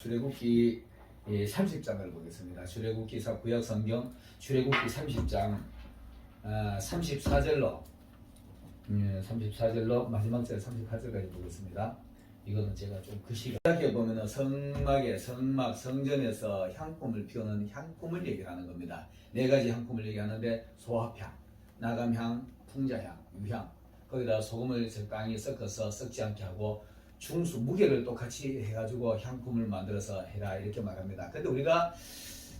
출애굽기 30장을 보겠습니다. 출애굽기사 구약성경 출애굽기 30장 34절로 34절로 마지막 절 38절까지 보겠습니다. 이거는 제가 좀 글씨가 이렇게 보면은 성막 성전에서 향품을 피우는 향품을 얘기하는 겁니다. 네 가지 향품을 얘기하는데 소합향, 나감향, 풍자향, 유향, 거기다 소금을 적당히 섞어서 썩지 않게 하고 중수 무게를 똑같이 해가지고 향품을 만들어서 해라 이렇게 말합니다. 근데 우리가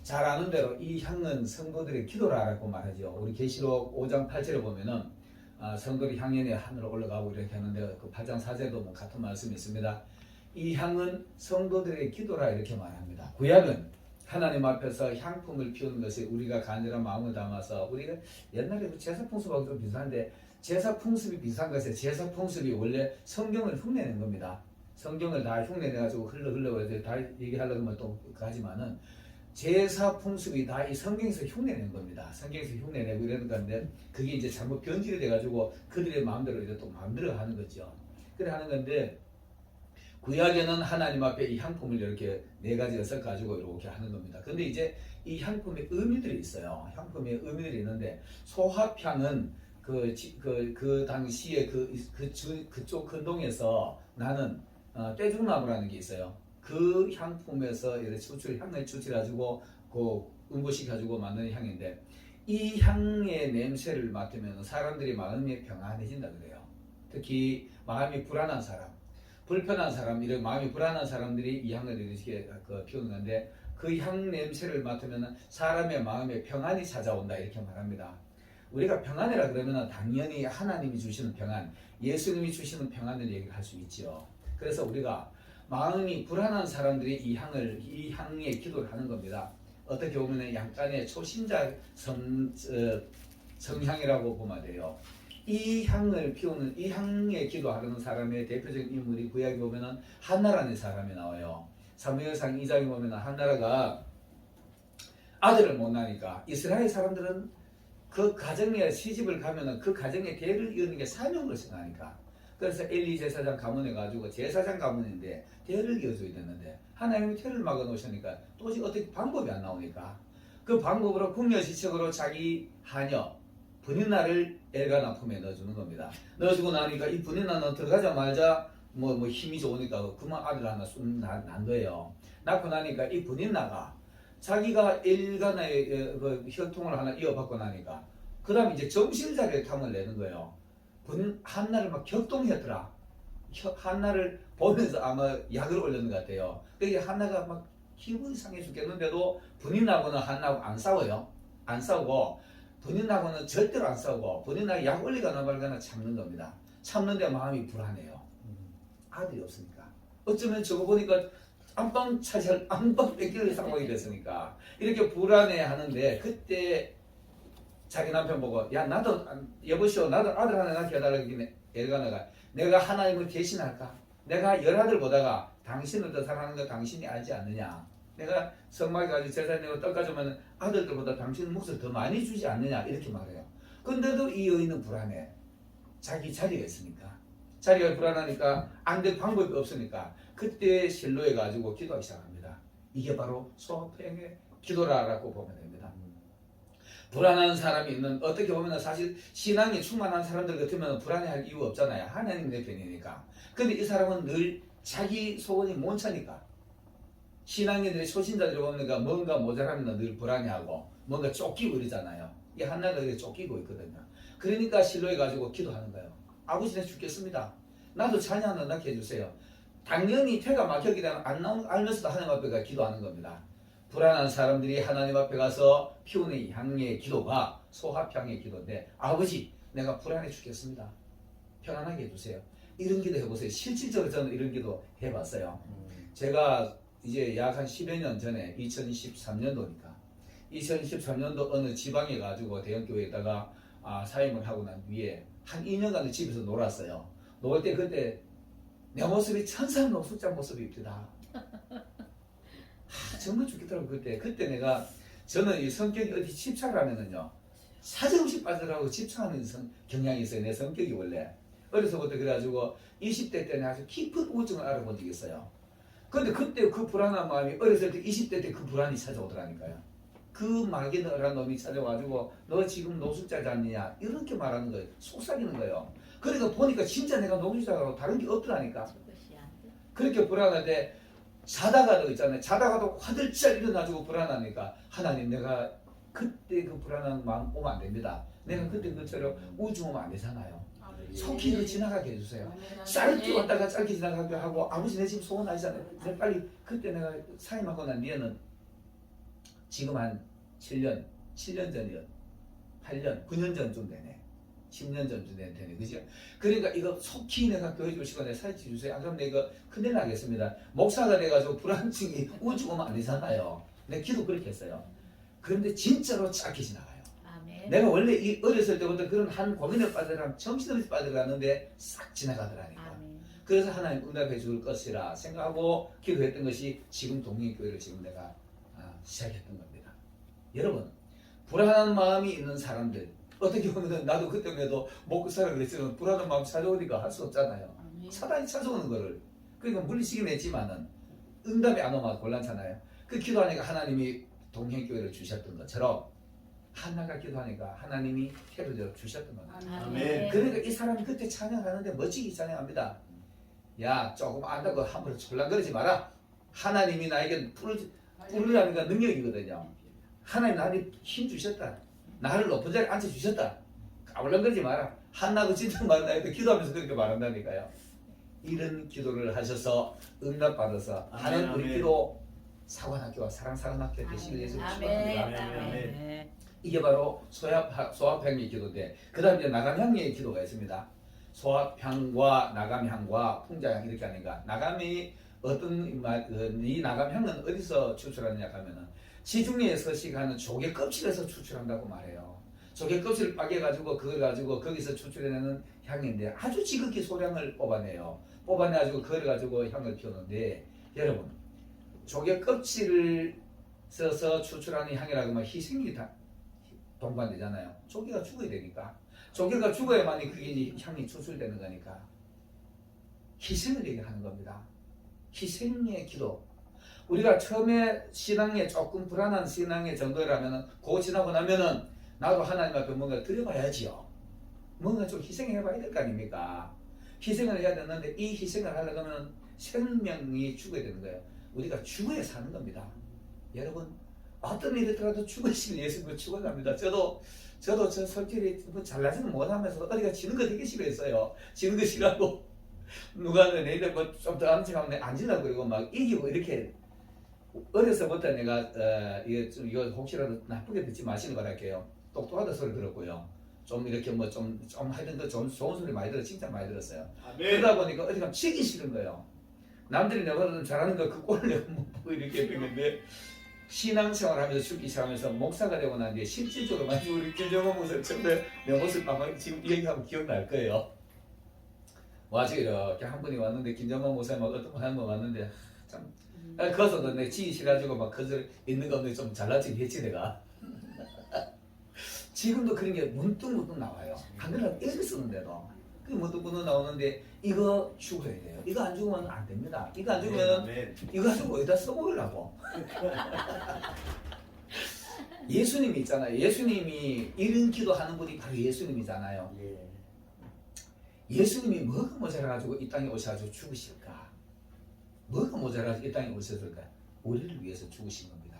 잘 아는 대로 이 향은 성도들의 기도라고 말하죠. 우리 계시록 5장 8절에 보면은 성도들이 향연이 하늘로 올라가고 이렇게 하는데 그 8장 4절도 뭐 같은 말씀이 있습니다. 이 향은 성도들의 기도라 이렇게 말합니다. 구약은 하나님 앞에서 향품을 피우는 것이 우리가 간절한 마음을 담아서 우리가 옛날에 그 제사 풍습하고 좀 비슷한데 제사 풍습이 비슷한 것에 제사 풍습이 원래 성경을 흉내낸 겁니다. 성경을 다 흉내내가지고 흘러 다 얘기하려고 하면 또 하지만은 제사 풍습이 다 이 성경에서 흉내낸 겁니다. 성경에서 흉내내고 이러는 건데 그게 이제 잘못 변질이 돼가지고 그들의 마음대로 이제 또 마음대로 하는 거죠. 그래 하는 건데 구약에는 하나님 앞에 이 향품을 이렇게 네 가지를 섞어가지고 이렇게 하는 겁니다. 근데 이제 이 향품의 의미들이 있어요. 향품의 의미들이 있는데 소합향은 그 당시에 그쪽 근동에서 나는 떼죽나무라는 게 있어요. 그 향품에서 향을 추출해가지고 응고시켜가지고 만드는 향인데 이 향의 냄새를 맡으면 사람들이 마음이 평안해진다 그래요. 특히 마음이 불안한 사람, 불편한 사람, 이런 마음이 불안한 사람들이 이 향을 이렇게 피우는 건데 그 향 냄새를 맡으면 사람의 마음에 평안이 찾아온다 이렇게 말합니다. 우리가 평안이라 그러면 당연히 하나님이 주시는 평안, 예수님이 주시는 평안을 얘기할 수 있죠. 그래서 우리가 마음이 불안한 사람들이 이 향에 기도를 하는 겁니다. 어떻게 보면 약간의 초신자 성향이라고 보면 돼요. 이 향을 피우는 이 향에 기도하는 사람의 대표적인 인물이 구약에 보면은 한나라는 사람이 나와요. 사무엘상 2장에 보면은 한나라가 아들을 못 낳으니까 이스라엘 사람들은 그 가정에 시집을 가면은 그 가정에 대를 이루는 게 사명으로 생각하니까 그래서 엘리 제사장 가문에 가지고 제사장 가문인데 대를 이어줘야 되는데 하나님이 대를 막아 놓으시니까 도저히 어떻게 방법이 안 나오니까 그 방법으로 궁녀시책으로 자기 하녀 분인나를 엘가나 품에 넣어주는 겁니다. 넣어주고 나니까 이 분인나는 들어가자마자 뭐 힘이 좋으니까 그만 아들 하나 난 거예요. 낳고 나니까 이 분인나가 자기가 엘가나의 그 혈통을 하나 이어받고 나니까 그 다음에 이제 정신자리에 탐을 내는 거예요. 한나를 막 격동했더라. 한나를 보면서 아마 약을 올렸는 것 같아요. 그러니까 한나가 막 기분이 상해 죽겠는데도 분인나하고는 한나하고 안 싸워요. 안 싸우고 분인나하고는 절대로 안 싸우고 분인나가 약 올리거나 말거나 참는 겁니다. 참는데 마음이 불안해요. 아들이 없으니까. 어쩌면 저거 보니까 안방 뺏길 상황이 됐으니까 이렇게 불안해 하는데 그때 자기 남편 보고 야 나도 여보시오 나도 아들 하나 낳게 해달라고 엘가나가 내가 하나님을 대신할까? 내가 열아들 보다가 당신을 더 사랑하는 거 당신이 알지 않느냐? 내가 성막에 가서 제사 내고 떡 가져오면 아들들보다 당신 몫을 더 많이 주지 않느냐? 이렇게 말해요. 근데도 이 여인은 불안해. 자기 자리가 있으니까. 자리가 불안하니까 안 될 방법이 없으니까 그때 실로해 가지고 기도하기 시작합니다. 이게 바로 소합향의 기도라고 보면 됩니다. 불안한 사람이 있는 어떻게 보면 사실 신앙이 충만한 사람들 같으면 불안해할 이유 없잖아요. 하나님 내 편이니까. 근데 이 사람은 늘 자기 소원이 못 차니까 신앙인들의 초신자들이 보니까 뭔가 모자라면 늘 불안해하고 뭔가 쫓기고 이러잖아요. 이 한나가 이렇게 쫓기고 있거든요. 그러니까 실로해 가지고 기도하는 거예요. 아버지 내 죽겠습니다. 나도 자녀 하나 낳게 해주세요. 당연히 태가 막혔기 때문에 안 나오는 알면서도 하나님 앞에 기도하는 겁니다. 불안한 사람들이 하나님 앞에 가서 피우는 이 향의 기도가 소합향의 기도인데 아버지 내가 불안해 죽겠습니다. 편안하게 해주세요. 이런 기도 해보세요. 실질적으로 저는 이런 기도 해봤어요. 제가 이제 약 한 10여 년 전에 2013년도니까 2013년도 어느 지방에 가지고 대형교회에다가 사임을 하고 난 뒤에 한 2년간을 집에서 놀았어요. 놀 때 그때 내 모습이 천사 노숙자 모습입니다. 정말 죽겠더라고 그때 내가 저는 이 성격이 어디 집착을 하면은요 사정없이 빠져나가고 집착하는 경향이 있어요. 내 성격이 원래 어려서부터 그래가지고 20대 때는 아주 깊은 우울증을 알아본 적이 있어요. 근데 그때 그 불안한 마음이 어렸을 때 20대 때 그 불안이 찾아오더라니까요. 그 마귀너란 놈이 찾아와가지고 너 지금 노숙자지 않느냐 이렇게 말하는 거예요. 속삭이는 거예요. 그러니까 보니까 진짜 내가 노숙자하고 다른 게 없더라니까. 그렇게 불안한데 자다가도 있잖아요. 자다가도 화들짝 일어나지고 불안하니까 하나님 내가 그때 그 불안한 마음 오면 안 됩니다. 내가 그때 그처럼 우주 오면 안 되잖아요. 속히 이거 지나가게 해주세요. 짧게 왔다가 짧게 지나가게 하고 아버지 내 지금 소원 아니잖아요. 내가 빨리 그때 내가 사임하고 난 뒤에는 지금 한 7년 전이요. 8년, 9년 전쯤 되네. 10년 전쯤 되네. 그죠? 그러니까 이거 속히 내가 교회 주시고 내가 사진 주세요. 안 그러면 내가 큰일 나겠습니다. 목사가 돼가지고 불안증이 우주 오면 안 되잖아요. 내가 기도 그렇게 했어요. 그런데 진짜로 짧게 지나가요. 내가 원래 이 어렸을 때부터 그런 한 고민에 빠져라 정신없이 빠져가는데 싹 지나가더라니까. 그래서 하나님 응답해 줄 것이라 생각하고 기도했던 것이 지금 동행교회를 지금 내가 시작했던 겁니다. 여러분 불안한 마음이 있는 사람들 어떻게 보면 나도 그때에도 먹고 살아 그랬지만 불안한 마음 찾아오니까 할 수 없잖아요. 사단이 찾아오는 거를 그러니까 물리치긴 했지만은 응답이 안 오면 곤란잖아요. 그 기도하니까 하나님이 동행교회를 주셨던 것처럼 한나가 기도하니까 하나님이 헤로디를 주셨던 겁니다. 아멘. 그러니까 이 사람이 그때 찬양하는데 멋지게 찬양합니다. 야 조금 안다고 함부로 졸랑거리지 마라. 하나님이 나에게 부르라는 건 능력이거든요. 하나님 나한테 힘 주셨다. 나를 높은 자리에 앉혀주셨다. 까불랑거리지 마라. 한나도 진짜 말한다. 기도하면서 그렇게 말한다니까요. 이런 기도를 하셔서 응답받아서 하는 우리 기도 사관학교와 사랑사관학교 되시길 예수 축복합니다. 이게 바로 소합향의 기도인데 그 다음에 이제 나감향의 기도가 있습니다. 소합향과 나감향과 풍자향 이렇게 하니까 나감이 이 나감향은 어디서 추출하느냐 하면은 지중해에 서식하는 조개 껍질에서 추출한다고 말해요. 조개 껍질을 빠개가지고 그걸 가지고 거기서 추출해내는 향인데 아주 지극히 소량을 뽑아내요. 뽑아내가지고 그걸 가지고 향을 피우는데 여러분 조개 껍질을 써서 추출하는 향이라고 하면 희생이 동반되잖아요. 조개가 죽어야 되니까. 조개가 죽어야만이 그게 향이 추출되는 거니까. 희생을 얘기하는 겁니다. 희생의 기도. 우리가 처음에 신앙에 조금 불안한 신앙의 정도라면은 그거 지나고 나면은 나도 하나님 앞에 뭔가 드려봐야지요. 뭔가 좀 희생해봐야 될 거 아닙니까? 희생을 해야 되는데 이 희생을 하려면 생명이 죽어야 되는 거예요. 우리가 죽어야 사는 겁니다. 여러분 어떤 일이 들어도 죽으시는 예수님을 축원합니다. 저도 저 솔직히 뭐 잘나지는 못하면서 어디가 지는 거 되게 싫어했어요. 지는 거 싫어하고 누가 내일 뭐좀 더 안치하면 앉으려고 그러고 막 이기고 이렇게 어려서부터 내가 이거 혹시라도 나쁘게 듣지 마시는 바랄게요. 똑똑하다 소리 들었고요. 좀 이렇게 뭐 좀 하여튼 더 좋은 소리 많이 들어 진짜 많이 들었어요. 그러다 보니까 어디 가면 치기 싫은 거예요. 남들이 내가 잘하는 거 그 꼴을 내가 못 보고 이렇게 했는데 신앙생활 하면서 죽기 시작하면서 목사가 되고 난 뒤에 실질적으로 많이 우리 김정은 목사 처음에 내 모습 아마 지금 얘기하면 기억날 거예요. 와서 이렇게 한 분이 왔는데 김정은 목사님 어떤 분 하는 분 왔는데 참 거기서도 내 지기 싫어가지고 막 그들 있는 거 없는 좀 잘나지긴 했지 내가. 지금도 그런 게 문득문득 나와요. 안 그러면 애를 쓰는데도 그 문득문득 나오는데 이거 죽어야 돼요. 이거 안 죽으면 안 됩니다. 이거 안 죽으면 이거 가지고 어디다 써먹으려고. 예수님이 있잖아요. 예수님이 이런 기도하는 분이 바로 예수님이잖아요. 예수님이 뭐가 모자라가지고 이 땅에 오셔가지고 죽으실까? 뭐가 모자라가지고 이 땅에 오셨을까? 우리를 위해서 죽으신 겁니다.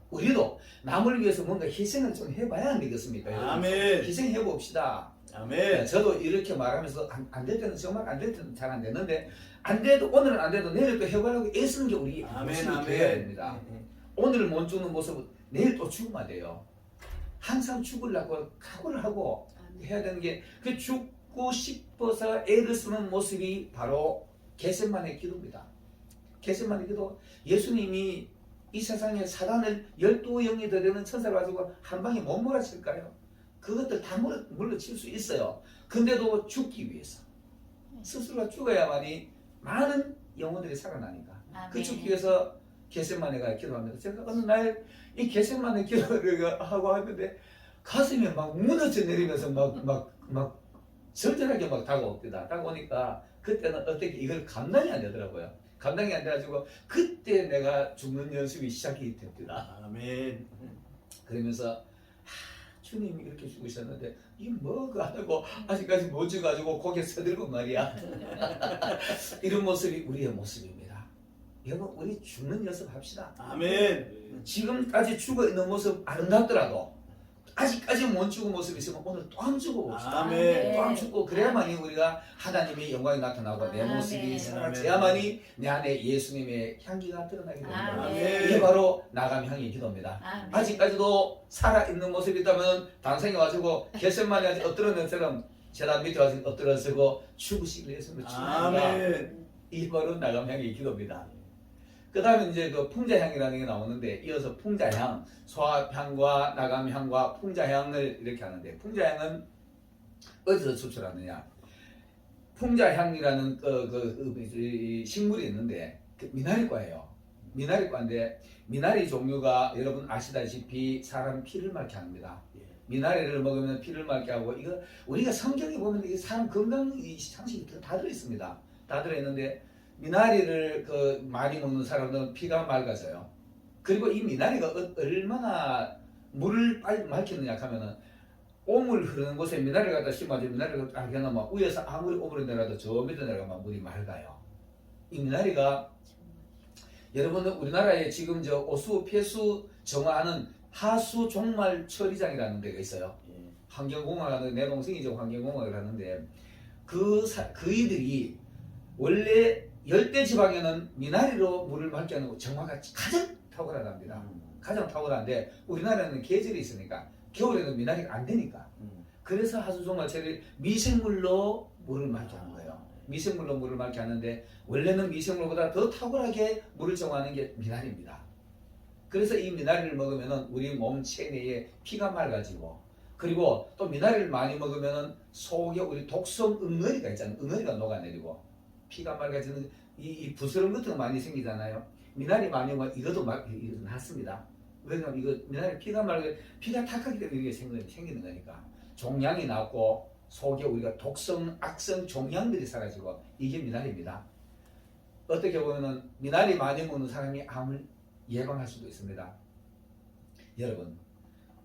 우리도 남을 위해서 뭔가 희생을 좀 해봐야 안 되겠습니까? 아멘. 희생해봅시다. 아멘. 저도 이렇게 말하면서 안 될 때는 정말 안 될 때는 잘 안 되는데 안 돼도 오늘은 안 돼도 내일 또 해보려고 애쓰는 게 우리 모습이 되어야 됩니다. 오늘 못 죽는 모습은 내일 또 죽으면 돼요. 항상 죽으려고 각오를 하고 해야 되는 게 그 죽고 싶어서 애를 쓰는 모습이 바로 겟세마네 기도입니다. 겟세마네 기도 예수님이 이 세상에 사단을 12영이 되는 천사를 가지고 한 방에 못 몰아칠까요? 그것들 다 물러칠 수 있어요. 근데도 죽기 위해서 스스로가 죽어야만이 많은 영혼들이 살아나니까 그 죽기 위해서 겟세마네가 기도합니다. 제가 어느 날 이 겟세마네 기도를 하고 하는데 가슴이 막 무너져 내리면서 막 절절하게 막 다가옵니다. 다가오니까 그때는 어떻게 이걸 감당이 안 되더라고요. 감당이 안 돼가지고 그때 내가 죽는 연습이 시작이 됩니다. 아멘. 그러면서 주님이 이렇게 죽으셨는데 이게 뭐가 하고 아직까지 못 죽어가지고 고개 서들고 말이야. 이런 모습이 우리의 모습입니다. 여러분 우리 죽는 연습합시다. 아멘. 지금까지 죽어 있는 모습 아름답더라도 아직까지 못 죽은 모습이 있으면 오늘 또 한 죽어 봅시다. 아멘. 또 한 죽고 그래야만이 우리가 하나님의 영광이 나타나고 내 모습이 아멘. 사라져야만이 내 안에 예수님의 향기가 드러나게 됩니다. 아멘. 이게 바로 나감향의 기도입니다. 아멘. 아직까지도 살아있는 모습이 있다면 당생에 와지고 겟세마니 아직 엎드려 것처럼 제단 밑에 와서 엎드려서고 죽으시기 위해서는 축원합니다. 아멘. 이 바로 나감향의 기도입니다. 그 다음에 이제 그 풍자향이라는 게 나오는데 이어서 풍자향, 소합향과 나감향과 풍자향을 이렇게 하는데 풍자향은 어디서 추출하느냐? 풍자향이라는 식물이 있는데 미나리과예요. 미나리과인데 미나리 종류가 여러분 아시다시피 사람 피를 맑게 합니다. 미나리를 먹으면 피를 맑게 하고 이거 우리가 성경에 보면 이 사람 건강 상식이 다 들어 있습니다. 다 들어 있는데 미나리를 많이 먹는 사람들은 피가 맑아져요. 그리고 이 미나리가 얼마나 물을 빨리 맑히느냐 하면은 오물 흐르는 곳에 미나리를 갖다 심어가지고 미나리를 딱 해놓으면 위에서 아무리 오물이 내려도 저 밑에 내려가면 물이 맑아요. 이 미나리가 여러분은 우리나라에 지금 저 오수, 폐수 정화하는 하수 종말 처리장이라는 데가 있어요. 환경공학하는 내 동생이 저 환경공학을 하는데 그이들이 원래 열대 지방에는 미나리로 물을 맑게 하는 정화가 가장 탁월하답니다. 가장 탁월한데 우리나라는 계절이 있으니까 겨울에는 미나리가 안 되니까 그래서 하수종말 처리 미생물로 물을 맑게 하는 거예요. 미생물로 물을 맑게 하는데 원래는 미생물보다 더 탁월하게 물을 정화하는 게 미나리입니다. 그래서 이 미나리를 먹으면 우리 몸 체내에 피가 맑아지고 그리고 또 미나리를 많이 먹으면 속에 우리 독성 응어리가 있잖아요. 응어리가 녹아내리고 피가 맑아지는 이 부스럼 같은 거 많이 생기잖아요. 미나리 많이 먹으면 이것도 낫습니다. 왜냐하면 이거 미나리 피가 피가 탁하기 때문에 이게 생기는 거니까 종양이 낫고 속에 우리가 독성, 악성 종양들이 사라지고 이게 미나리입니다. 어떻게 보면은 미나리 많이 먹는 사람이 암을 예방할 수도 있습니다. 여러분,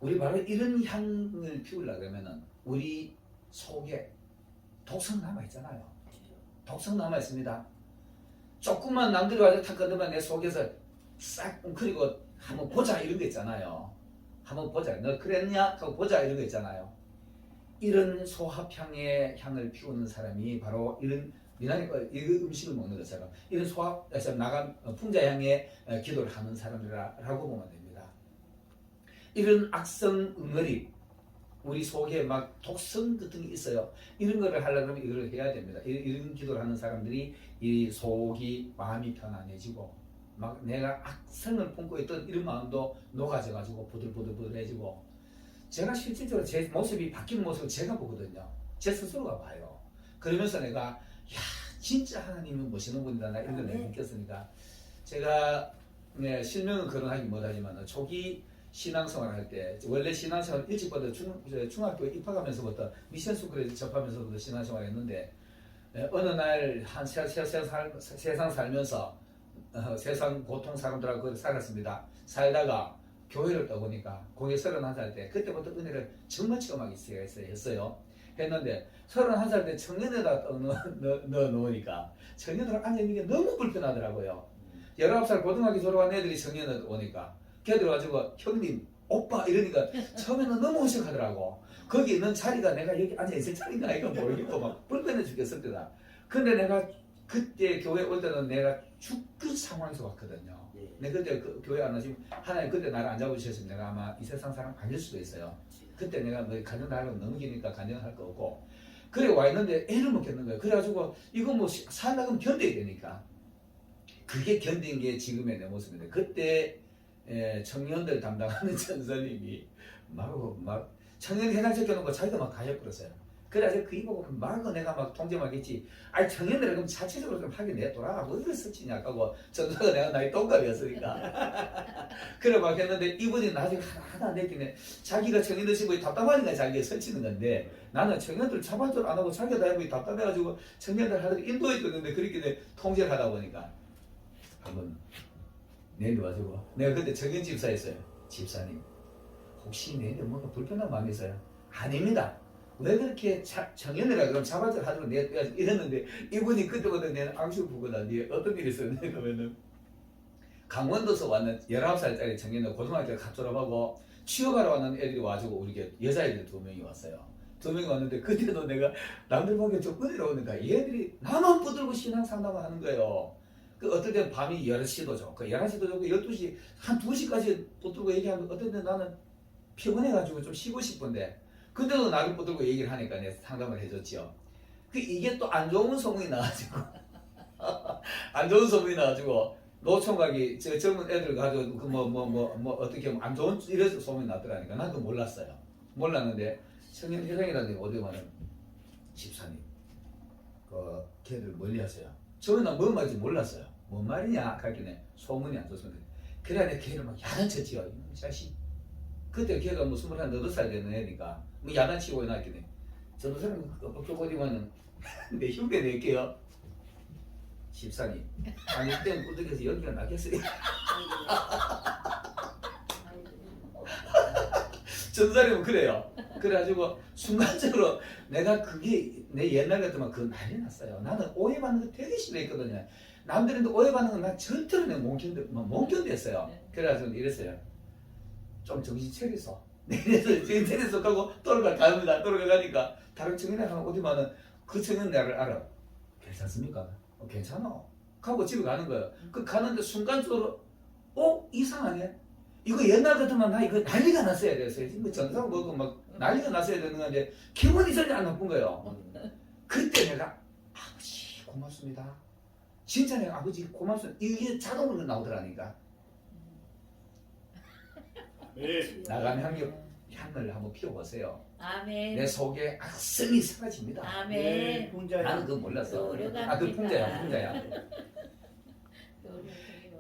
우리 바로 이런 향을 피우려고 그러면은 우리 속에 독성 남아 있잖아요. 독성 남아 있습니다. 조금만 남들이 와서 탁 건드면 내 속에서 싹 웅크리고 한번 보자 이런 거 있잖아요. 한번 보자. 너 그랬냐? 하고 보자 이런 거 있잖아요. 이런 소합향의 향을 피우는 사람이 바로 이런 미나리 음식을 먹는 것처럼 이런 소합에서 나간 풍자향의 기도를 하는 사람이라고 보면 됩니다. 이런 악성 응어리 우리 속에 막 독성 같은 게 있어요. 이런 거를 하려면 이걸 해야 됩니다. 이런 기도를 하는 사람들이 이 속이 마음이 편안해지고 막 내가 악성을 품고 있던 이런 마음도 녹아져가지고 부들부들해지고 제가 실질적으로 제 모습이 바뀌는 모습을 제가 보거든요. 제 스스로가 봐요. 그러면서 내가 야 진짜 하나님은 멋있는 분이다 나 이런 걸 내가 느꼈으니까 제가 실명은 거론하기 못하지만 초기 신앙생활 할 때 원래 신앙생활 일찍부터 중학교 입학하면서부터 미션스쿨에 접하면서부터 신앙생활 했는데 어느 날 한 세상 살면서 세상 보통 사람들하고 살았습니다. 살다가 교회를 떠보니까 공예 31살 때 그때부터 은혜를 정말 체험하기 시작했어요. 했는데 31살 때 청년에다 넣어 놓으니까 청년들 앉아있는 게 너무 불편하더라고요. 19살 고등학교 졸업한 애들이 청년에 오니까 걔들 와가지고 형님 오빠 이러니까 처음에는 너무 어색하더라고. 거기 있는 자리가 내가 여기 앉아있을 자리인가 이거 모르겠고 막 불편해 죽겠을 때다. 근데 내가 그때 교회 올 때는 내가 죽을 상황에서 왔거든요. 내가 그때 교회 안 오시면 하나님 그때 나를 안 잡으셨으면 내가 아마 이 세상 사람 아닐 수도 있어요. 그때 내가 뭐 간증하려면 너무 기니까 간증할 거 없고 그래 와 있는데 애를 먹겠는 거예요. 그래가지고 이거 뭐 살다가면 견뎌야 되니까 그게 견딘 게 지금의 내 모습인데 그때 청년들 담당하는 전설님이 막 청년 회장 시켜놓고 자기가 막 가셔버렸어요. 그래서 그 이보고 막 내가 막 통제하겠지. 아니 청년들은 그럼 자체적으로 좀 하긴 내더라. 어디를 쓰지냐 하고 전사가 내가 나이 동갑이었으니까. 그래 막 했는데 이분이 나중에 하나 안 됐기네. 자기가 청년들 시보이 답답하니까 자기가 설치는 건데 나는 청년들 차발들 안 하고 자기가 다 해보이 답답해가지고 청년들 하더니 인도에 있었는데 그렇게 통제를 하다 보니까 한번 내내 와주고 내가 그때 정현 집사였어요. 집사님 혹시 내내 뭔가 불편한 마음이 있어요? 아닙니다. 왜 그렇게 정현이라 그럼 잡아들 하도록 내가 이랬는데 이분이 그때부터 내는 앙슈부구나. 네 어떤 일이 있었냐 그러면은 강원도에서 왔는 19살짜리 청년을 고등학교 갓 졸업하고 취업하러 왔는 애들이 와가지고 우리 여자애들 2명이 왔어요. 2명이 왔는데 그때도 내가 남들 보기엔 좀 끊으러 오니까 얘들이 나만 붙들고 신앙 상담을 하는 거예요. 그 어떨 때는 밤이 10시도 좋고 11시도 좋고 12시 한 2시까지 붙들고 얘기하면 어떨 때 나는 피곤해가지고 좀 쉬고 싶은데 그때도 나를 붙들고 얘기를 하니까 내가 상담을 해줬지요. 그 이게 또 안 좋은 소문이 나가지고 안 좋은 소문이 나가지고 노총각이 저 젊은 애들 가지고 그 뭐 어떻게 하면 안 좋은 이런 소문이 났더라니까. 난 그거 몰랐어요. 몰랐는데 청년 회장이라는 게 어디 가면 집사님 그 걔들 멀리하세요. 저는 뭔 말인지 몰랐어요. 뭔 말이냐 가길래 소문이 안 좋습니다. 그래 내가 걔를 막 야단쳤지요. 이 자식. 그때 걔가 뭐 28살 되는 애니까 뭐 야단치고 해놨길래 저도 사람 어디면은 내 흉내 낼게요. 집사님 아니 땐 꾸덕해서 연기가 나겠어요. 전사님은 그래요. 그래가지고 순간적으로 내가 그게 내 옛날 같으면 그 난리 났어요. 나는 오해받는 거 되게 싫어했거든요. 남들한테 오해받는 건 난 절대로 내가 못 견뎠어요. 그래가지고 이랬어요. 좀 정신 차리소. 내려서 정신 차리소 하고 돌아갑니다. 돌아가니까 다른 청년이랑 어디만은 그 청년 나를 알아. 괜찮습니까? 괜찮아. 하고 집에 가는 거예요. 그 가는데 순간적으로 이상하네. 이거 옛날 같으면 나 이거 난리가 났어야 됐어요. 뭐 전상 먹고 막 난리가 났어야 되는 건데 기분이 전혀 안 나쁜 거예요. 그때 내가 아버지 고맙습니다. 진짜 내가 아버지 고맙습니다. 이게 자동으로 나오더라니까. 네. 나간 향을 한번 피워보세요. 아멘. 내 속에 악성이 사라집니다. 아멘. 나는 그거 몰랐어. 노력합니다. 그 풍자야.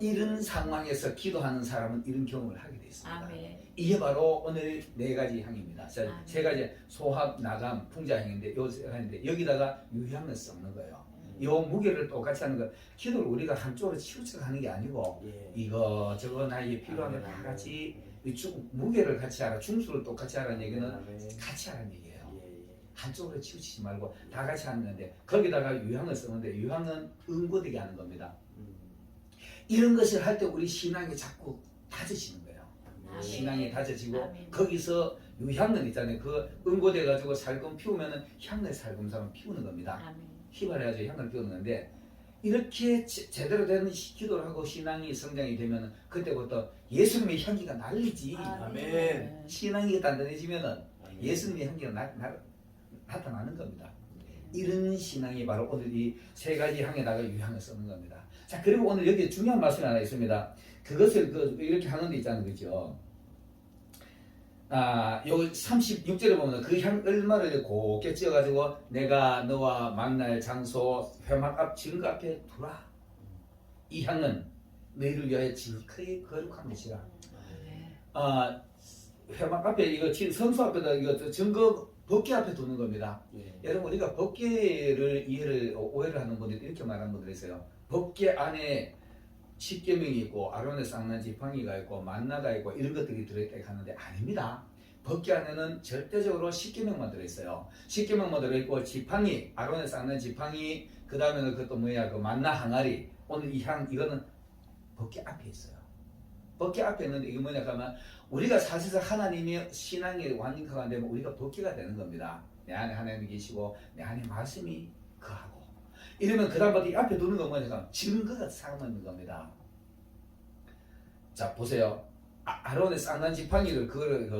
이런 상황에서 기도하는 사람은 이런 경험을 하게 되어 있습니다. 아멘. 이게 바로 오늘 4가지 향입니다. 아멘. 3가지 소합, 나감, 풍자향인데 요 3가지인데 여기다가 유향을 섞는 거예요. 요 무게를 똑같이 하는 거. 기도를 우리가 한쪽으로 치우쳐 가는 게 아니고 이거 저거 나에게 필요한 거 다 같이 무게를 같이 하라. 중수를 똑같이 하라는 얘기는 같이 하라는 얘기예요. 한쪽으로 치우치지 말고 다 같이 하는 건데 거기다가 유향을 쓰는데 유향은 응고되게 하는 겁니다. 이런 것을 할 때 우리 신앙이 자꾸 다져지는 거예요. 아멘. 신앙이 다져지고 아멘. 거기서 유향을 있잖아요. 그 응고돼 가지고 살금 피우면은 향을 살금살금 피우는 겁니다. 아멘. 휘발해가지고 향을 피우는 건데 이렇게 제대로 된 기도를 하고 신앙이 성장이 되면 그때부터 예수님의 향기가 날리지. 아멘. 신앙이 단단해지면은 예수님의 향기가 나타나는 겁니다. 이런 신앙이 바로 오늘 이 3가지 향에다가 유향을 쓰는 겁니다. 자, 그리고 오늘 여기 중요한 말씀이 하나 있습니다. 그것을 이렇게 하는 데 있잖아요. 그죠? 요 36절에 보면 그 향 얼마를 곱게 찌어가지고 내가 너와 만날 장소 회막 앞 증거 앞에 두라. 이 향은 너희를 위하여 지극히 거룩한 것이라. 회막 앞에 이거 성수 앞에다 이거 증거 법궤 앞에 두는 겁니다. 여러분 우리가 법궤를 오해를 하는 분들이 이렇게 말하는 분들이 있어요. 법궤 안에 십계명이 있고 아론의 쌍난 지팡이가 있고 만나가 있고 이런 것들이 들어있다 하는데 아닙니다. 법궤 안에는 절대적으로 십계명만 들어있어요. 십계명만 들어있고 지팡이, 아론의 쌍난 지팡이, 그 다음에는 그것도 뭐야 그 만나 항아리. 오늘 이 향 이거는 법궤 앞에 있어요. 법궤 앞에 있는데 이게 뭐냐 하면 우리가 사실상 하나님의 신앙이 완전화가 되면 우리가 법궤가 되는 겁니다. 내 안에 하나님이 계시고 내 안에 말씀이 거하고 이러면 그 다음부터 이 앞에 두는 건 뭐냐면 증거가 삼는 겁니다. 자 보세요. 아론의 쌍난 지팡이를 그거를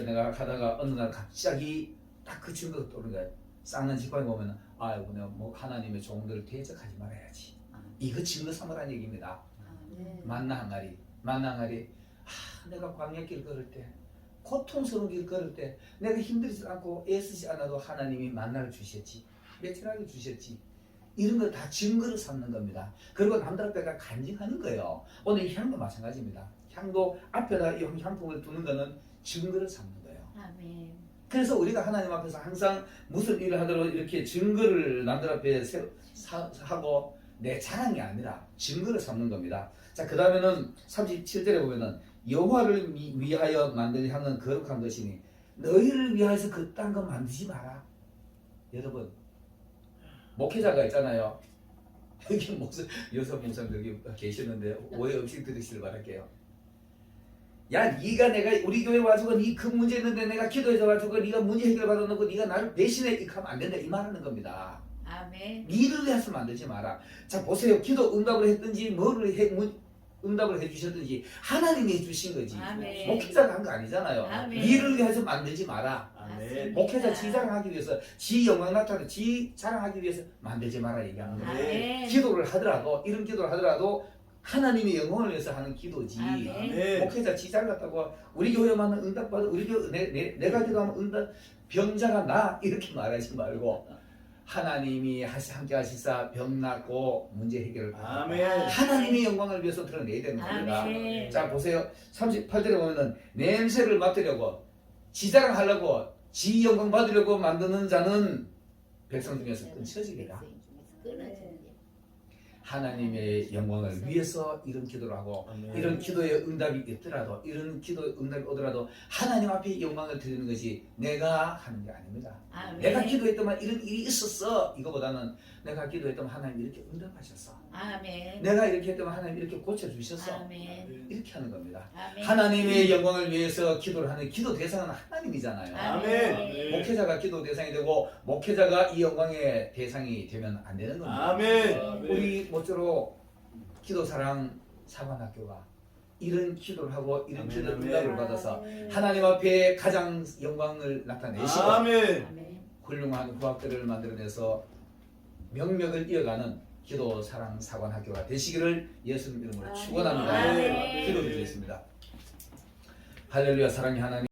내가 하다가 어느 날 갑자기 딱 그 증거가 떠오르는 거예요. 쌍난 지팡이 보면 아이고 내가 뭐 하나님의 종들을 대적하지 말아야지. 이거 증거 삼으라는 얘기입니다. 만나 항아리 내가 광야길 걸을 때 고통스러운 길 걸을 때 내가 힘들지 않고 애쓰지 않아도 하나님이 만나를 주셨지 매출하게 주셨지 이런 걸 다 증거를 삼는 겁니다. 그리고 남들 앞에가 간증하는 거예요. 오늘 이 향도 마찬가지입니다. 향도 앞에다 이 향품을 두는 거는 증거를 삼는 거예요. 아멘. 그래서 우리가 하나님 앞에서 항상 무슨 일을 하더라도 이렇게 증거를 남들 앞에 하고 내 자랑이 아니라 증거를 삼는 겁니다. 자, 그 다음에는 37절에 보면은 여호와를 위하여 만든 향은 거룩한 것이니 너희를 위하여서 그딴 거 만들지 마라. 여러분, 목회자가 있잖아요. 여기 여섯 목사님 여기 계시는데 오해 없이 들으시길 바랄게요. 야, 네가 내가 우리 교회 와주고 네 그 문제 있는데 내가 기도해서 와주고 네가 문제 해결 받아놓고 네가 나를 대신해 이렇게 하면 안 된다 이 말하는 겁니다. 아멘. 니를 위해서 만들지 마라. 자, 보세요. 기도 응답을 했든지 뭐를 응답을 해주셨든지 하나님이 해주신 거지. 아멘. 목회자가 한 거 아니잖아요. 아멘. 니를 위해서 만들지 마라. 아멘. 목회자 지 자랑하기 위해서 지 영광 나타내 지 자랑하기 위해서 만들지 마라 얘기하는 거예요. 아멘. 기도를 하더라도 이런 기도를 하더라도 하나님의 영광을 위해서 하는 기도지. 아멘. 아멘. 목회자 지 잘났다고 우리 교회만 응답받아 우리 교회 내가 기도하면 응답 병자가 나 이렇게 말하지 말고 하나님이 함께 하시사 병 낫고 문제 해결을 받아. 아멘. 하나님의 영광을 위해서 드러내야 되는 겁니다. 아멘. 자, 보세요. 38절에 보면은 냄새를 맡으려고 지자랑 하려고 지 영광 받으려고 만드는 자는 백성 중에서 끊쳐지리라. 하나님의 영광을 위해서 이런 기도를 하고 아멘. 이런 기도의 응답이 있더라도 이런 기도 응답이 오더라도 하나님 앞에 영광을 드리는 것이 내가 하는 게 아닙니다. 아멘. 내가 기도했더만 이런 일이 있었어 이거보다는 내가 기도했더만 하나님 이렇게 응답하셨어. 아멘. 내가 이렇게 했더만 하나님 이렇게 고쳐주셨어. 아멘. 이렇게 하는 겁니다. 아멘. 하나님의 영광을 위해서 기도를 하는 기도 대상은 하나님이잖아요. 아멘. 목회자가 기도 대상이 되고 목회자가 이 영광의 대상이 되면 안 되는 겁니다. 아멘. 우리 모쪼록 기도사랑 사관학교가 이런 기도를 하고 이런 아멘, 기도 아멘. 응답을 받아서 하나님 앞에 가장 영광을 나타내시고 아멘. 아멘. 훌륭한 후학들을 만들어내서 명맥을 이어가는 기도사랑 사관학교가 되시기를 예수님 이름으로 축원합니다. 아멘. 기도드리겠습니다. 할렐루야. 사랑의 하나님.